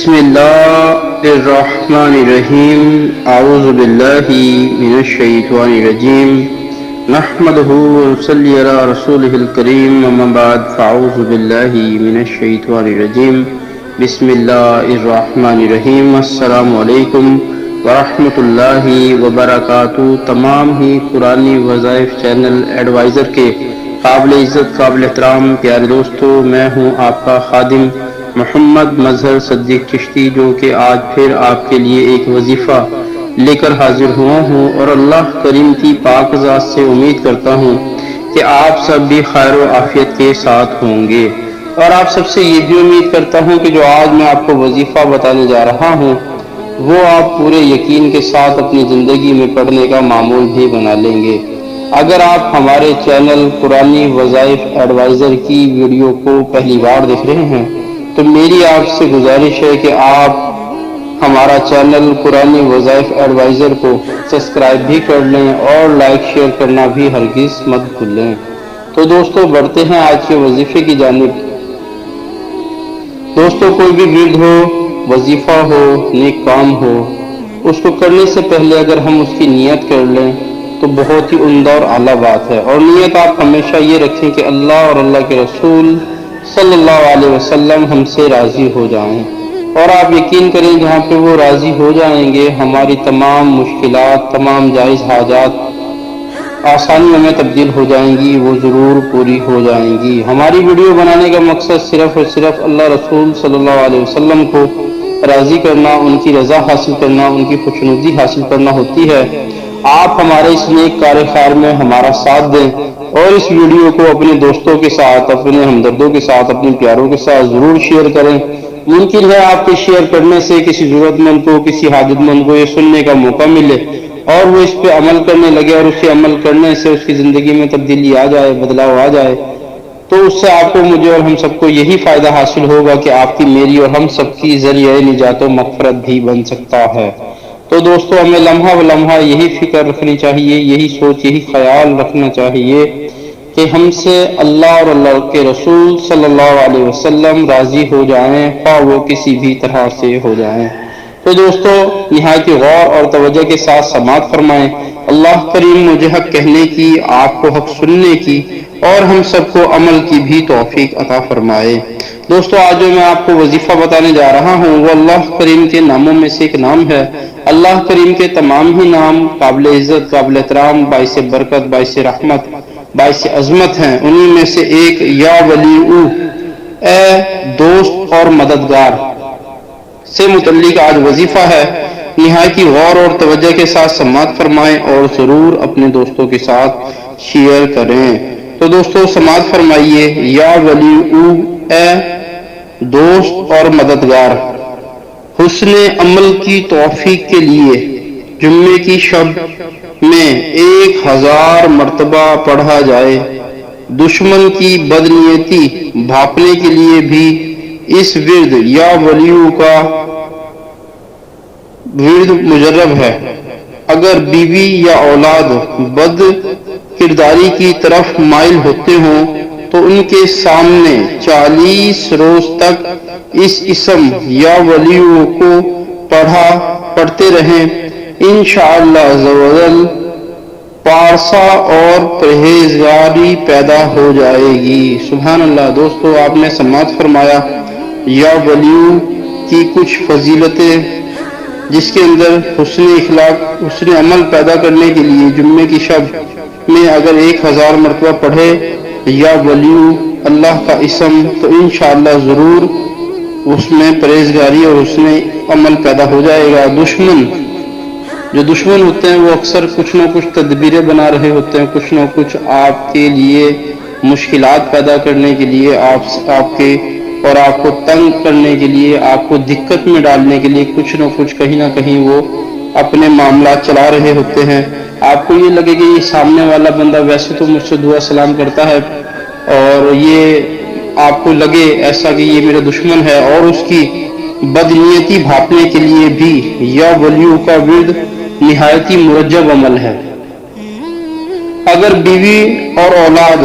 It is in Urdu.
بسم اللہ الرحمن الرحیم اعوذ باللہ من الشیطان الرجیم نحمدہ ونصلی علی رسولہ الکریم اما بعد فاعوذ باللہ من الشیطان الرجیم بسم اللہ الرحمن الرحیم السلام علیکم ورحمۃ اللہ وبرکاتہ۔ تمام ہی قرآنی وظائف چینل ایڈوائزر کے قابل عزت قابل احترام پیارے دوستو، میں ہوں آپ کا خادم محمد مظہر صدیق چشتی، جو کہ آج پھر آپ کے لیے ایک وظیفہ لے کر حاضر ہوا ہوں، اور اللہ کریم کی پاک ذات سے امید کرتا ہوں کہ آپ سب بھی خیر و عافیت کے ساتھ ہوں گے، اور آپ سب سے یہ بھی امید کرتا ہوں کہ جو آج میں آپ کو وظیفہ بتانے جا رہا ہوں وہ آپ پورے یقین کے ساتھ اپنی زندگی میں پڑھنے کا معمول بھی بنا لیں گے۔ اگر آپ ہمارے چینل قرآنی وظائف ایڈوائزر کی ویڈیو کو پہلی بار دیکھ رہے ہیں تو میری آپ سے گزارش ہے کہ آپ ہمارا چینل قرآنی وظائف ایڈوائزر کو سبسکرائب بھی کر لیں اور لائک شیئر کرنا بھی ہرگز مت بھولیں۔ تو دوستو بڑھتے ہیں آج کے وظیفے کی جانب۔ دوستو کوئی بھی ورد ہو، وظیفہ ہو، نیک کام ہو، اس کو کرنے سے پہلے اگر ہم اس کی نیت کر لیں تو بہت ہی عمدہ اور اعلیٰ بات ہے، اور نیت آپ ہمیشہ یہ رکھیں کہ اللہ اور اللہ کے رسول صلی اللہ علیہ وسلم ہم سے راضی ہو جائیں، اور آپ یقین کریں جہاں پہ وہ راضی ہو جائیں گے ہماری تمام مشکلات، تمام جائز حاجات آسانیوں میں تبدیل ہو جائیں گی، وہ ضرور پوری ہو جائیں گی۔ ہماری ویڈیو بنانے کا مقصد صرف اور صرف اللہ رسول صلی اللہ علیہ وسلم کو راضی کرنا، ان کی رضا حاصل کرنا، ان کی خوشنودی حاصل کرنا ہوتی ہے۔ آپ ہمارے اس نیک کار خیر میں ہمارا ساتھ دیں اور اس ویڈیو کو اپنے دوستوں کے ساتھ، اپنے ہمدردوں کے ساتھ، اپنے پیاروں کے ساتھ ضرور شیئر کریں۔ ممکن ہے آپ کے شیئر کرنے سے کسی ضرورت مند کو، کسی حاجت مند کو یہ سننے کا موقع ملے اور وہ اس پہ عمل کرنے لگے، اور اسے عمل کرنے سے اس کی زندگی میں تبدیلی آ جائے، بدلاؤ آ جائے، تو اس سے آپ کو، مجھے اور ہم سب کو یہی فائدہ حاصل ہوگا کہ آپ کی، میری اور ہم سب کی ذریعہ نجات و مغفرت بھی بن سکتا ہے۔ تو دوستو ہمیں لمحہ و لمحہ یہی فکر رکھنی چاہیے، یہی سوچ، یہی خیال رکھنا چاہیے کہ ہم سے اللہ اور اللہ کے رسول صلی اللہ علیہ وسلم راضی ہو جائیں، خواہ وہ کسی بھی طرح سے ہو جائیں۔ تو دوستو نہایت غور اور توجہ کے ساتھ سماعت فرمائیں۔ اللہ کریم مجھے حق کہنے کی، آپ کو حق سننے کی، اور ہم سب کو عمل کی بھی توفیق عطا فرمائے۔ دوستو آج جو میں آپ کو وظیفہ بتانے جا رہا ہوں وہ اللہ کریم کے ناموں میں سے ایک نام ہے۔ اللہ کریم کے تمام ہی نام قابل عزت، قابل احترام، باعث برکت، باعث رحمت، باعث عظمت ہیں۔ انہی میں سے ایک یا ولیو، اے دوست اور مددگار سے متعلق آج وظیفہ ہے۔ نہایت غور اور توجہ کے ساتھ سماعت فرمائیں اور ضرور اپنے دوستوں کے ساتھ شیئر کریں۔ تو دوستو سماعت فرمائیے۔ یا ولیو، اے دوست اور مددگار، حسن عمل کی توفیق کے لیے جمعے کی شب میں 1000 مرتبہ پڑھا جائے۔ دشمن کی بدنیتی بھاپنے کے لیے بھی اس ورد یا ولیو کا ورد مجرب ہے۔ اگر بیوی یا اولاد بد کرداری کی طرف مائل ہوتے ہوں تو ان کے سامنے 40 روز تک اس اسم یا ولیو کو پڑھتے رہیں، انشاءاللہ عزوجل پارسا اور پرہیزگاری پیدا ہو جائے گی۔ سبحان اللہ۔ دوستو آپ نے سماعت فرمایا یا ولیو کی کچھ فضیلتیں، جس کے اندر حسن اخلاق، حسن عمل پیدا کرنے کے لیے جمعے کی شب میں اگر 1000 مرتبہ پڑھے یا ولیو اللہ کا اسم تو انشاءاللہ ضرور اس میں پرہیزگاری اور حسن عمل پیدا ہو جائے گا۔ جو دشمن ہوتے ہیں وہ اکثر کچھ نہ کچھ تدبیریں بنا رہے ہوتے ہیں، کچھ نہ کچھ آپ کے لیے مشکلات پیدا کرنے کے لیے، آپ کے اور آپ کو تنگ کرنے کے لیے، آپ کو دقت میں ڈالنے کے لیے کچھ نہ کچھ کہیں نہ کہیں وہ اپنے معاملات چلا رہے ہوتے ہیں۔ آپ کو یہ لگے کہ یہ سامنے والا بندہ ویسے تو مجھ سے دعا سلام کرتا ہے، اور یہ آپ کو لگے ایسا کہ یہ میرا دشمن ہے، اور اس کی بدنیتی بھاپنے کے لیے بھی یا ولیو کا ورد نہایت مرجب عمل ہے۔ اگر بیوی اور اولاد